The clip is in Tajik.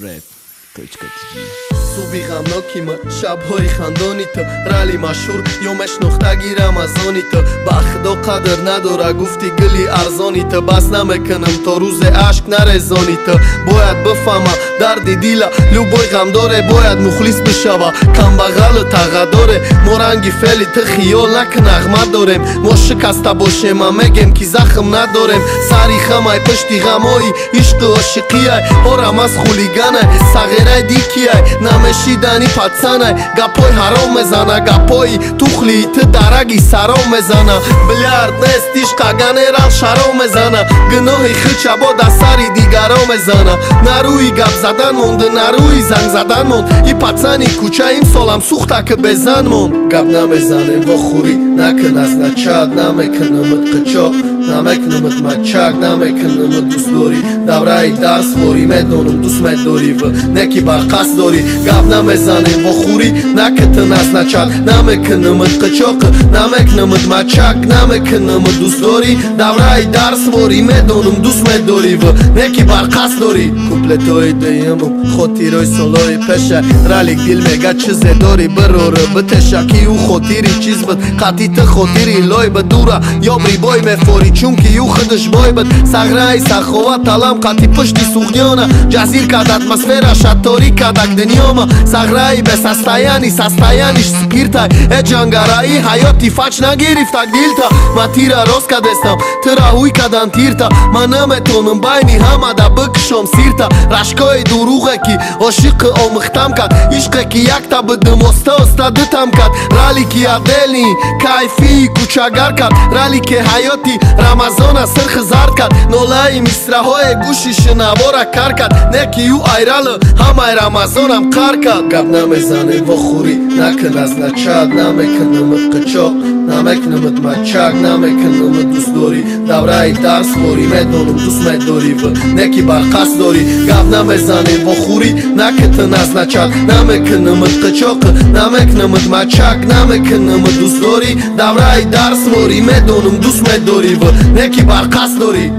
Rap.tg صبحی غمناکیمه شبهای خندانیته رالی مشهور یومش نقطگی رمضانیته با خدا قدر نداره گفتی گلی ارزانیته بس نمیکنم تا روز عشق نرزانیته باید بفهمه درد دیل لوبای غم داره باید مخلص بشوه کم بغل تغه داره ما رنگی فعلی ته خیال نکن نغمه داریم ما شکسته باشیم ما میگیم که زخم نداریم سری خمای پشتی غمایی عشق عاشقیه هارم از خولیگنه صغیره دیکیه نمیشیدنی پتسنه گپای حرام میزنه گپای توخلی ته درگی سرام میزنه بلیارد نیست عشق گنرال شرام میزنه گناهی خچه با دستری دیگرام میزنه نروی گپ زدن موند نروی زنگ زدن موند ای پتسنی کوچه این سالم سوخته که بزن موند گپ نمیزنه با خوری نکن از نچاد نمیکنمت قچا نمیکنمت مچک نمیکنمت دوست داری دوره درس خوری میدونم دوست میداری و نکی بر قصد داری گپ نمیزنه با خوری نکتن از نچاد نمیکنمت قچاق نمیکنمت مچک نمیکنمت دوست داری دوره درس خوری میدونم دوست میداری و نکی بر قصد داری کوپلتای دیمم خاطرای سالای پشه رالیک دل میگه چیزی داری براره بتشکی او خاطری چیز بد قطیت خاطری لای بدوره یا بریبای میفوری چونکه یو خودش بای بد سغرای سخوات تلم قطی پشتی سوغنیانه جزیر کد اتمسفیره شطاری کدک دنیاما سغرای به سستایانیش سپیرتای ای جنگرایی حیاتی فچ نگیرفتک دیلتا ما تیره راست کدستم ترا هوی کدن تیرتا ما نمیتونم بینی همه دا بکشم سیرتا رشکای دروغه کی عاشق آمختم کد عشقه کی یک تا بدم استا دتم کد رالی کی عدلی کیفی کوچگر کد رالی که حیاتی رمضان سرخ زرد کد نولای مصره های گوشی شنواره کر کد نکی یو ایرال همه رمضانم قر کد گپ نمیزنه و خوری نکن از نچاد نمیکنمت قچاق نمیکنمت مچک نمیکنمت دوست داری دوره درس خوری میدونم دوست میداری و نکی بر قصد داری گپ نمیزنه و خوری نکتن از نچاد نمیکنمت قچاق نمیکنمت مچک نمیکنمت دوست داری دوره درس خوری میدونم دوست میداری و نکی بر قصد داری